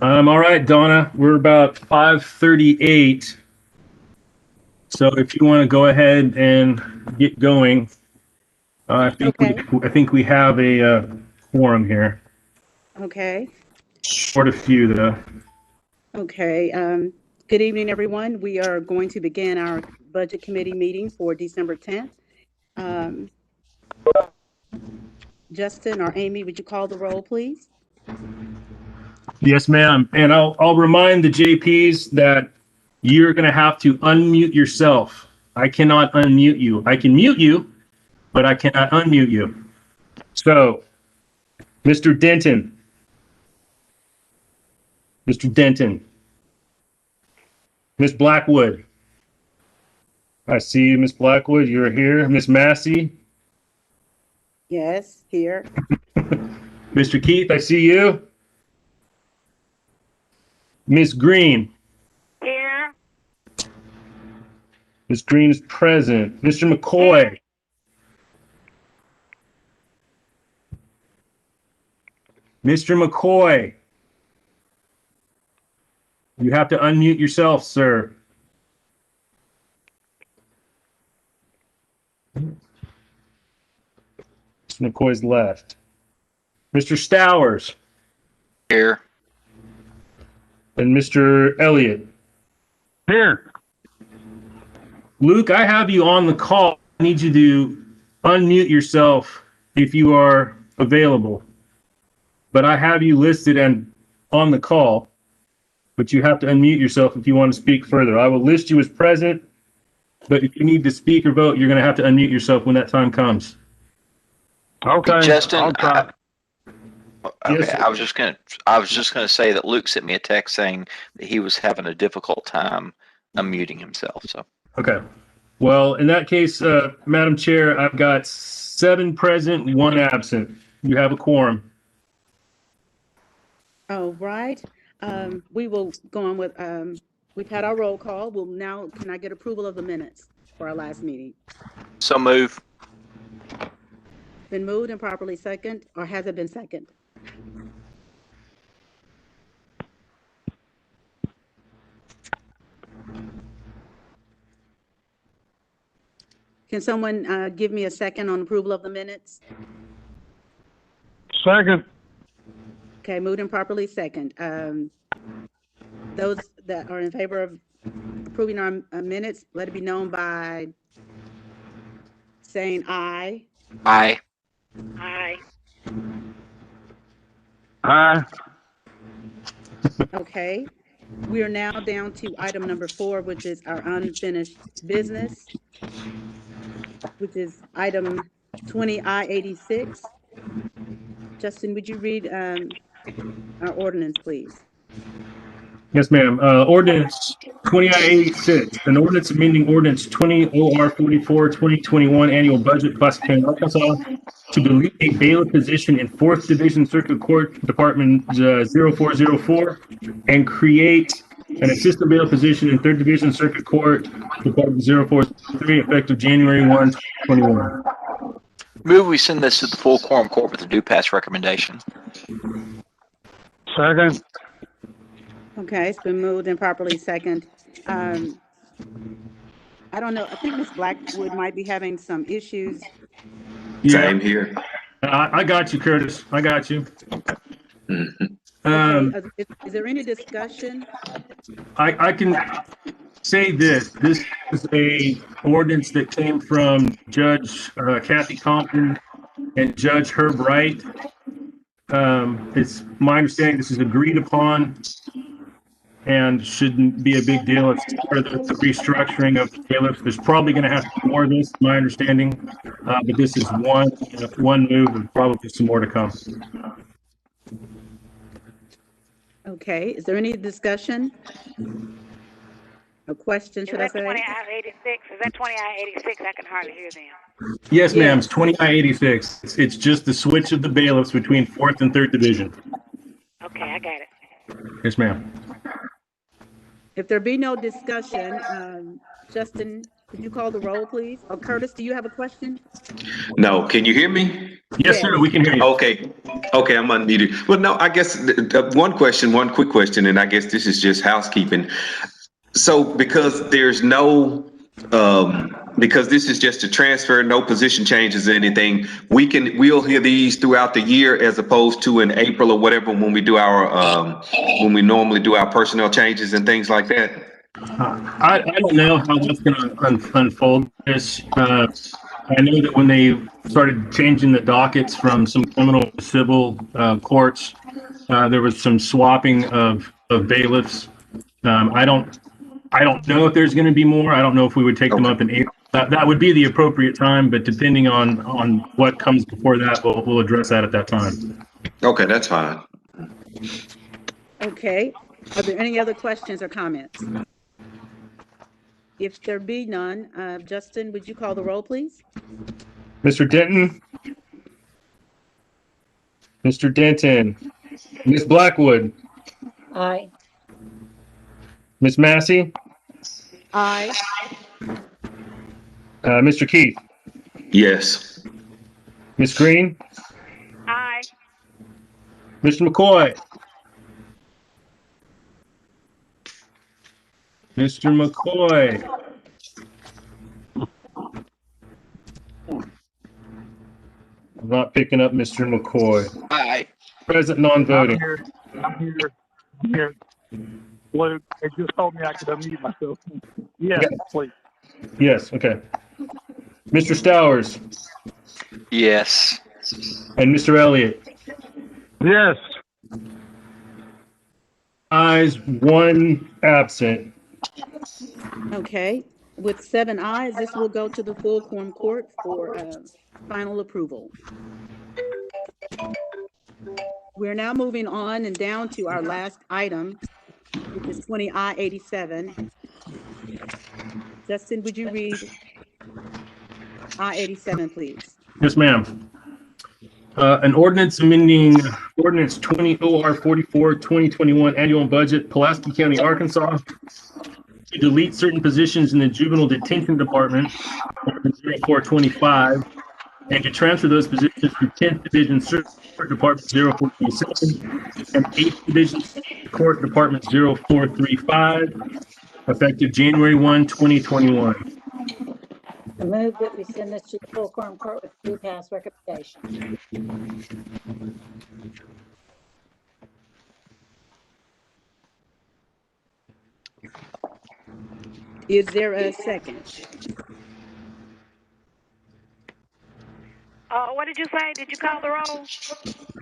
All right, Donna, we're about 5:38. So if you want to go ahead and get going, I think we have a quorum here. Okay. Short a few though. Okay. Good evening, everyone. We are going to begin our budget committee meeting for December 10th. Justin or Amy, would you call the roll, please? Yes, ma'am. And I'll remind the JPs that you're going to have to unmute yourself. I cannot unmute you. I can mute you, but I cannot unmute you. So, Mr. Denton. Mr. Denton. Miss Blackwood. I see you, Miss Blackwood. You're here. Miss Massey. Yes, here. Mr. Keith, I see you. Miss Green. Here. Miss Green is present. Mr. McCoy. Mr. McCoy. You have to unmute yourself, sir. Mr. McCoy's left. Mr. Stowers. Here. And Mr. Elliott. Here. Luke, I have you on the call. I need you to unmute yourself if you are available. But I have you listed and on the call, but you have to unmute yourself if you want to speak further. I will list you as present, but if you need to speak or vote, you're going to have to unmute yourself when that time comes. Okay. Justin, I'll try. Okay, Yes, I was just gonna say that Luke sent me a text saying that he was having a difficult time unmuting himself. So Okay. Well, in that case, Madam Chair, I've got 7 present, 1 absent. You have a quorum. All right. We will go on with, we've had our roll call. We'll now, can I get approval of the minutes for our last meeting? so move. Been moved and properly second, or has it been second? Can someone give me a second on approval of the minutes? Second. Okay, moved and properly second. Those that are in favor of approving our minutes, let it be known by saying aye. Aye. Aye. Aye. Okay. We are now down to item number 4, which is our unfinished business, which is item 20I-86. Justin, would you read our ordinance, please? Yes, ma'am. Ordinance 2086, an ordinance amending ordinance 20 OR 44 2021 annual budget classifying Arkansas to delete a bailiff position in 4th Division Circuit Court Department 0404 and create an assistant bailiff position in 3rd Division Circuit Court Department 043 effective January 1, 2021. Move we send this to the full quorum court with a due pass recommendation. Second. Okay, it's been moved and properly second. I don't know. I think Ms. Blackwood might be having some issues. Same here. I got you, Curtis. I got you. Okay, is there any discussion? I can say this. This is a ordinance that came from Judge Kathy Compton and Judge Herb Wright. It's my understanding this is agreed upon and shouldn't be a big deal. It's part of the restructuring of bailiffs. There's probably going to have to be more of this, my understanding, but this is one move and probably some more to come. Okay, is there any discussion? A question, Is should I that say? 20I-86? Is that 20I-86? I can hardly hear them. Yes, ma'am. Yes. It's 20I-86. It's just the switch of the bailiffs between 4th and 3rd Division. Okay, I got it. Yes, ma'am. If there be no discussion, Justin, could you call the roll, please? Or Curtis, do you have a question? No, can you hear me? Yes, sir. We can hear you. Okay. Okay, I'm unmuted. Well, no, I guess one quick question, and I guess this is just housekeeping. So because there's no, because this is just a transfer, no position changes or anything, we'll hear these throughout the year as opposed to in April or whatever when we do when we normally do our personnel changes and things like that. I don't know how that's going to unfold. I know that when they started changing the dockets from some criminal to civil courts, there was some swapping of bailiffs. I don't know if there's going to be more. I don't know if we would take them up in April. That would be the appropriate time, but depending on what comes before that, we'll address that at that time. Okay, that's fine. Okay, are there any other questions or comments? If there be none, Justin, would you call the roll, please? Mr. Denton? Mr. Denton? Ms. Blackwood? Aye. Ms. Massey? Aye. Mr. Keith? Yes. Ms. Green? Aye. Mr. McCoy? Mr. McCoy? I'm not picking up Mr. McCoy. Aye. Present I'm non-voting. here. I'm here. Luke, they just told me I could unmute myself. Yes, please. Yes, okay. Mr. Stowers Yes. and Mr. Elliott. Yes. Ayes, 1 absent. Okay, with 7 ayes, this will go to the full quorum court for final approval. We're now moving on and down to our last item, which is 20I-87. Justin, would you read I-87, please? Yes, ma'am. An ordinance amending ordinance 20 OR 44 2021 annual budget, Pulaski County, Arkansas, to delete certain positions in the juvenile detention department, 0425, and to transfer those positions from 10th Division Circuit Department 0437 and 8th Division Court Department 0435, effective January 1, 2021. I move that we send this to the full quorum court with due pass recommendation. Is there a second? What did you say? Did you call the roll?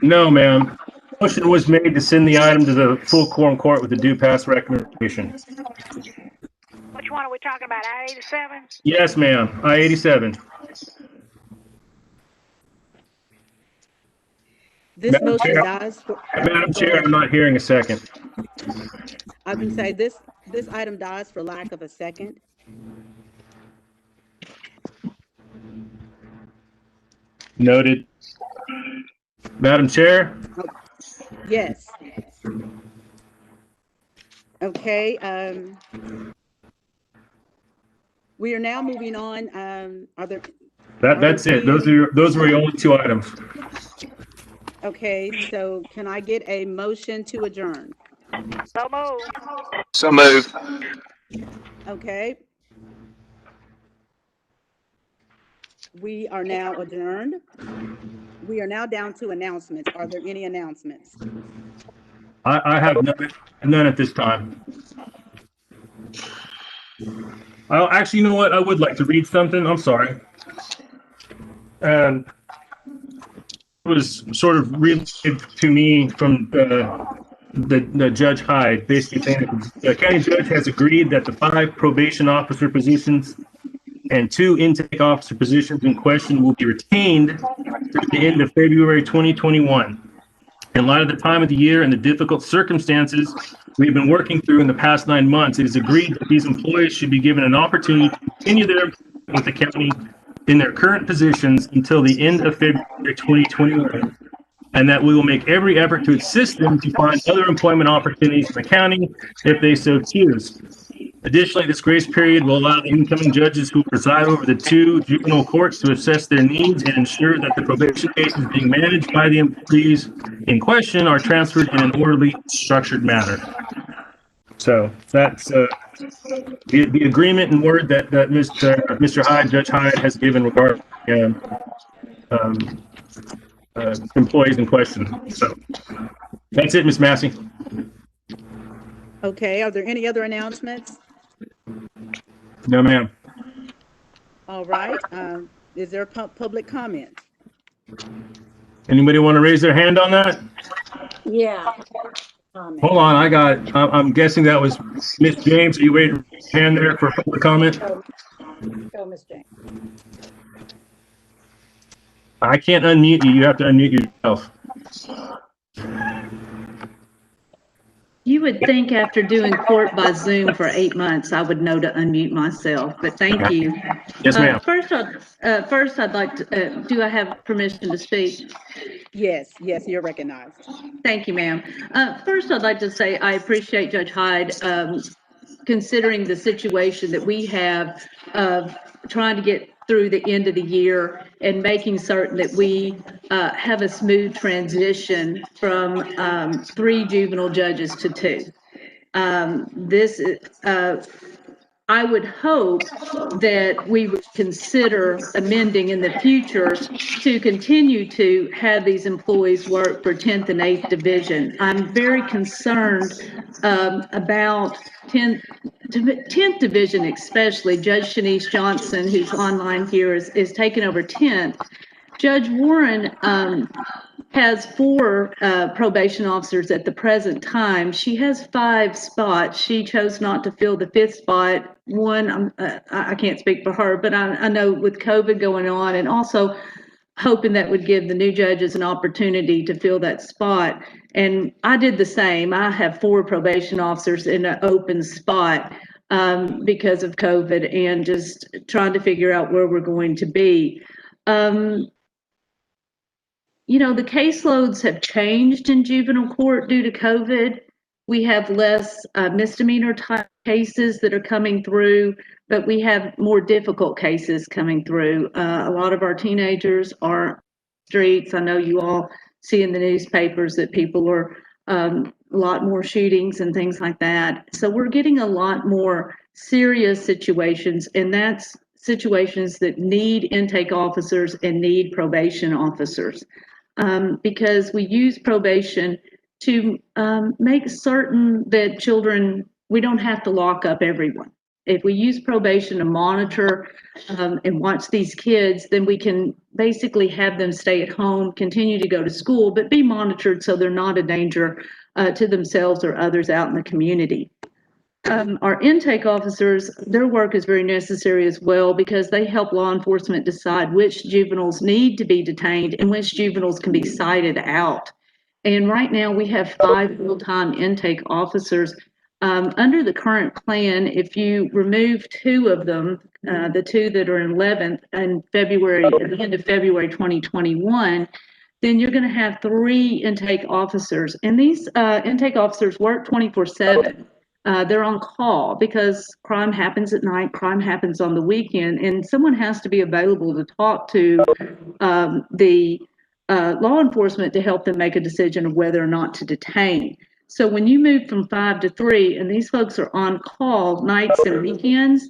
No, ma'am. Motion was made to send the item to the full quorum court with a due pass recommendation. Which one are we talking about? I-87? Yes, ma'am. I-87. This Madam motion Chair. dies for, Madam Chair, I'm not hearing a second. I can say this item dies for lack of a second. Noted. Madam Chair? Yes. Okay, we are now moving on. Are there? That's it. Those were the only 2 items. Okay, so can I get a motion to adjourn? So move. So move. Okay. We are now adjourned. We are now down to announcements. Are there any announcements? I have none at this time. Actually, you know what? I would like to read something. I'm sorry. And it was sort of related to me from the Judge Hyde, basically saying that the county judge has agreed that the 5 probation officer positions and 2 intake officer positions in question will be retained through the end of February 2021. In light of the time of the year and the difficult circumstances we've been working through in the past 9 months, it is agreed that these employees should be given an opportunity to continue their employment with the county in their current positions until the end of February 2021, and that we will make every effort to assist them to find other employment opportunities in the county if they so choose. Additionally, this grace period will allow the incoming judges who preside over the 2 juvenile courts to assess their needs and ensure that the probation cases being managed by the employees in question are transferred in an orderly, structured manner. So that's the agreement and word that Mr. Hyde, Judge Hyde, has given regarding employees in question. So that's it, Ms. Massey. Okay, are there any other announcements? No, ma'am. All right, is there public comment? Anybody want to raise their hand on that? Yeah. Hold on, I'm guessing that was Miss James. Are you waiting for your hand there for public comment? Go, Ms. James. I can't unmute you. You have to unmute yourself. You would think after doing court by Zoom for 8 months, I would know to unmute myself, but thank you. Yes, ma'am. First, I'd like to, do I have permission to speak? Yes, you're recognized. Thank you, ma'am. First, I'd like to say I appreciate Judge Hyde considering the situation that we have of trying to get through the end of the year and making certain that we have a smooth transition from 3 juvenile judges to 2. This is, I would hope that we would consider amending in the future to continue to have these employees work for 10th and 8th Division. I'm very concerned about 10th Division, especially. Judge Shanice Johnson, who's online here, is taking over 10th. Judge Warren has 4 probation officers at the present time. She has 5 spots. She chose not to fill the 5th spot. One, I can't speak for her, but I know with COVID going on, and also hoping that would give the new judges an opportunity to fill that spot. And I did the same. I have 4 probation officers in an open spot because of COVID and just trying to figure out where we're going to be. You know, the caseloads have changed in juvenile court due to COVID. We have less misdemeanor type cases that are coming through, but we have more difficult cases coming through. A lot of our teenagers are streets. I know you all see in the newspapers that people are a lot more shootings and things like that. So we're getting a lot more serious situations, and that's situations that need intake officers and need probation officers. Because we use probation to make certain that children, we don't have to lock up everyone. If we use probation to monitor and watch these kids, then we can basically have them stay at home, continue to go to school, but be monitored so they're not a danger to themselves or others out in the community. Our intake officers, their work is very necessary as well because they help law enforcement decide which juveniles need to be detained and which juveniles can be cited out. And right now we have 5 full-time intake officers. Under the current plan, if you remove 2 of them, the 2 that are in 11th and February, at the end of February 2021, then you're going to have 3 intake officers. And these intake officers work 24/7. They're on call because crime happens at night, crime happens on the weekend, and someone has to be available to talk to the law enforcement to help them make a decision of whether or not to detain. So when you move from 5 to 3, and these folks are on call nights and weekends,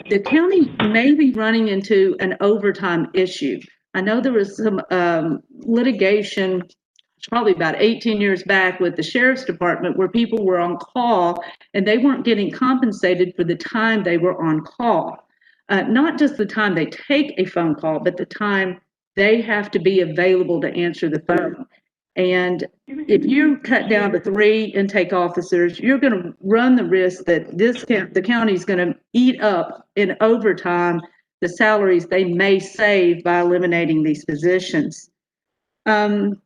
the county may be running into an overtime issue. I know there was some litigation probably about 18 years back with the sheriff's department where people were on call and they weren't getting compensated for the time they were on call. Not just the time they take a phone call, but the time they have to be available to answer the phone. And if you cut down to 3 intake officers, you're going to run the risk that the county is going to eat up in overtime the salaries they may save by eliminating these positions. And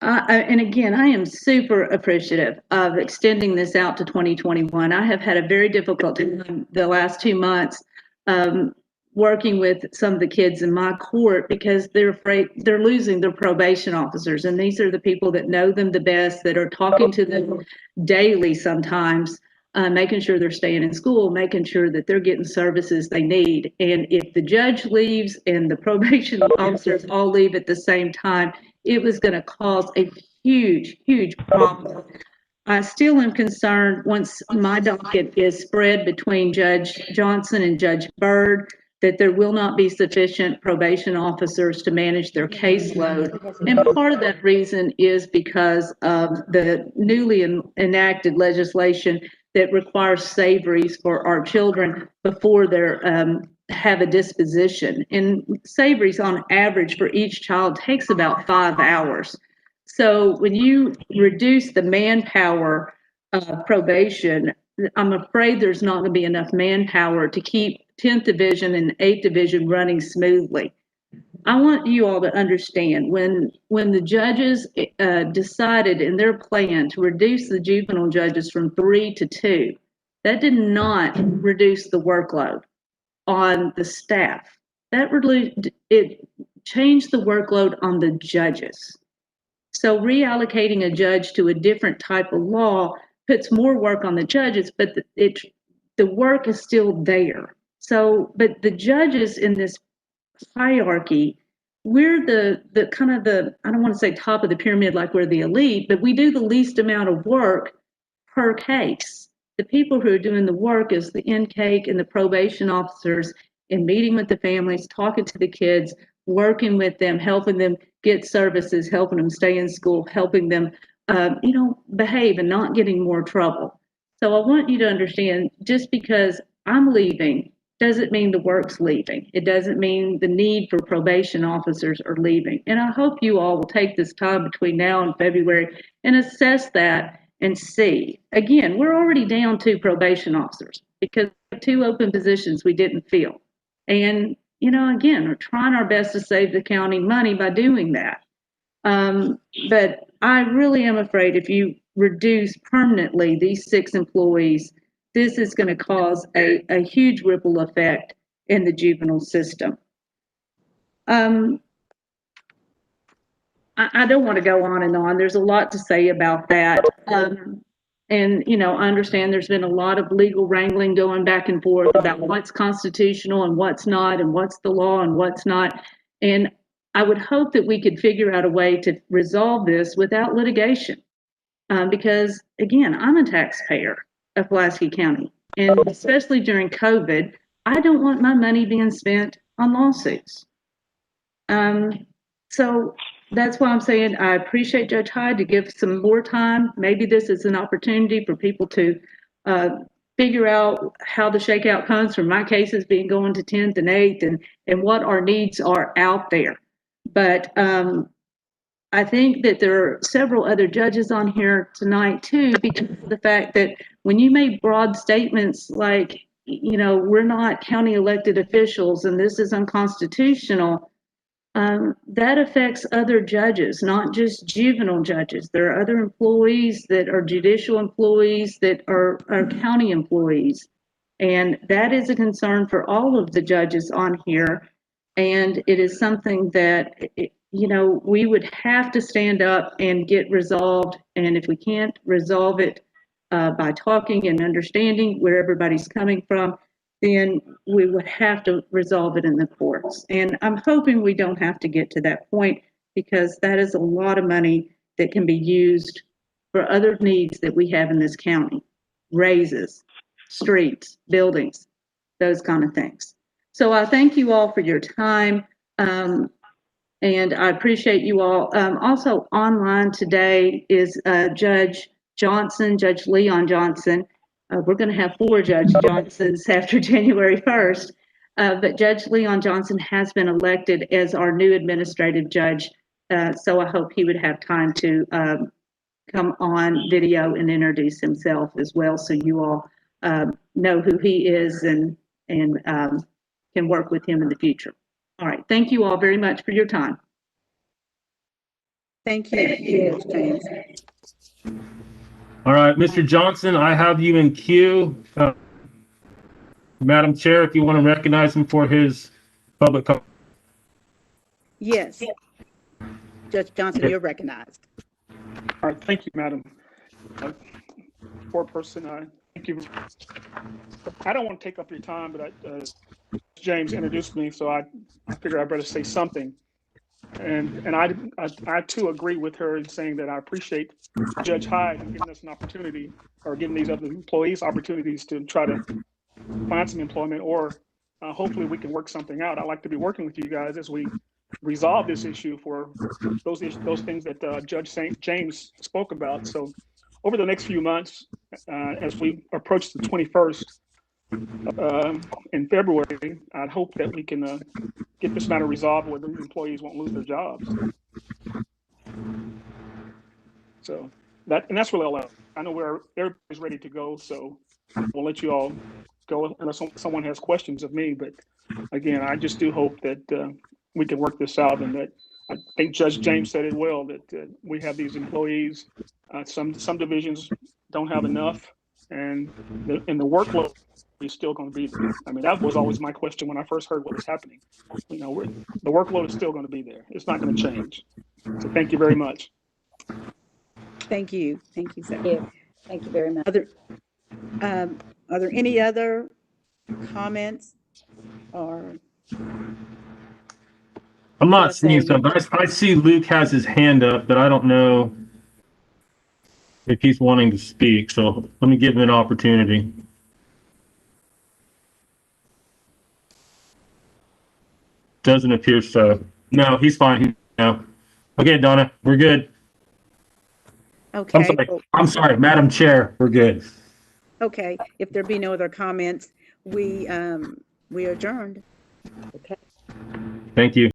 again, I am super appreciative of extending this out to 2021. I have had a very difficult time the last 2 months working with some of the kids in my court because they're afraid they're losing their probation officers. And these are the people that know them the best, that are talking to them daily sometimes, making sure they're staying in school, making sure that they're getting services they need. And if the judge leaves and the probation officers all leave at the same time, it was going to cause a huge, huge problem. I still am concerned once my docket is spread between Judge Johnson and Judge Byrd that there will not be sufficient probation officers to manage their caseload. And part of that reason is because of the newly enacted legislation that requires savories for our children before they're have a disposition. And savories on average for each child takes about 5 hours. So when you reduce the manpower of probation, I'm afraid there's not going to be enough manpower to keep 10th Division and 8th Division running smoothly. I want you all to understand when the judges decided in their plan to reduce the juvenile judges from 3 to 2, that did not reduce the workload on the staff. It changed the workload on the judges. So reallocating a judge to a different type of law puts more work on the judges, but the work is still there. So, but the judges in this hierarchy, we're the kind of the, I don't want to say top of the pyramid like we're the elite, but we do the least amount of work per case. The people who are doing the work is the intake and the probation officers in meeting with the families, talking to the kids, working with them, helping them get services, helping them stay in school, helping them, behave and not getting more trouble. So I want you to understand, just because I'm leaving doesn't mean the work's leaving. It doesn't mean the need for probation officers are leaving. And I hope you all will take this time between now and February and assess that and see. Again, we're already down 2 probation officers because 2 open positions we didn't fill. And, again, we're trying our best to save the county money by doing that. But I really am afraid if you reduce permanently these 6 employees, this is going to cause a huge ripple effect in the juvenile system. I don't want to go on and on. There's a lot to say about that. And, I understand there's been a lot of legal wrangling going back and forth about what's constitutional and what's not, and what's the law and what's not. And I would hope that we could figure out a way to resolve this without litigation. Because, again, I'm a taxpayer of Pulaski County. And especially during COVID, I don't want my money being spent on lawsuits. So that's why I'm saying I appreciate Judge Hyde to give some more time. Maybe this is an opportunity for people to figure out how the shakeout comes from my cases being going to 10th and 8th and what our needs are out there. But I think that there are several other judges on here tonight too, because of the fact that when you make broad statements like, we're not county elected officials and this is unconstitutional, that affects other judges, not just juvenile judges. There are other employees that are judicial employees that are county employees. And that is a concern for all of the judges on here. And it is something that, we would have to stand up and get resolved. And if we can't resolve it by talking and understanding where everybody's coming from, then we would have to resolve it in the courts. And I'm hoping we don't have to get to that point, because that is a lot of money that can be used for other needs that we have in this county. Raises, streets, buildings, those kind of things. So I thank you all for your time. And I appreciate you all. Also online today is Judge Johnson, Judge Leon Johnson. We're going to have 4 Judge Johnsons after January 1st. But Judge Leon Johnson has been elected as our new administrative judge so I hope he would have time to come on video and introduce himself as well, so you all know who he is and can work with him in the future. All right, thank you all very much for your time. Thank you, Ms. James. All right, Mr. Johnson, I have you in queue. Madam Chair, if you want to recognize him for his public comment. Yes. Judge Johnson, you're recognized. All right, thank you, Madam Foreperson. Thank you. I don't want to take up your time, but James introduced me, so I figured I better say something. And I too agree with her in saying that I appreciate Judge Hyde in giving us an opportunity, or giving these other employees opportunities to try to find some employment, or hopefully we can work something out. I'd like to be working with you guys as we resolve this issue for those things that Judge James spoke about. So over the next few months, as we approach the 21st in February, I'd hope that we can get this matter resolved where the employees won't lose their jobs. So that's really all. I know where everybody's ready to go, so we'll let you all go unless someone has questions of me. But again, I just do hope that we can work this out, and that I think Judge James said it well, that we have these employees. Some divisions don't have enough, and the workload is still going to be there. I mean, that was always my question when I first heard what was happening. You know, the workload is still going to be there. It's not going to change. So thank you very much. Thank you. Thank you, sir. Thank you very much. Are there any other comments or? I'm not seeing something. I see Luke has his hand up, but I don't know if he's wanting to speak. So let me give him an opportunity. Doesn't appear so. No, he's fine. No. Okay, Donna, we're good. Okay. I'm sorry, Madam Chair, we're good. Okay. If there be no other comments, we adjourned. Okay. Thank you.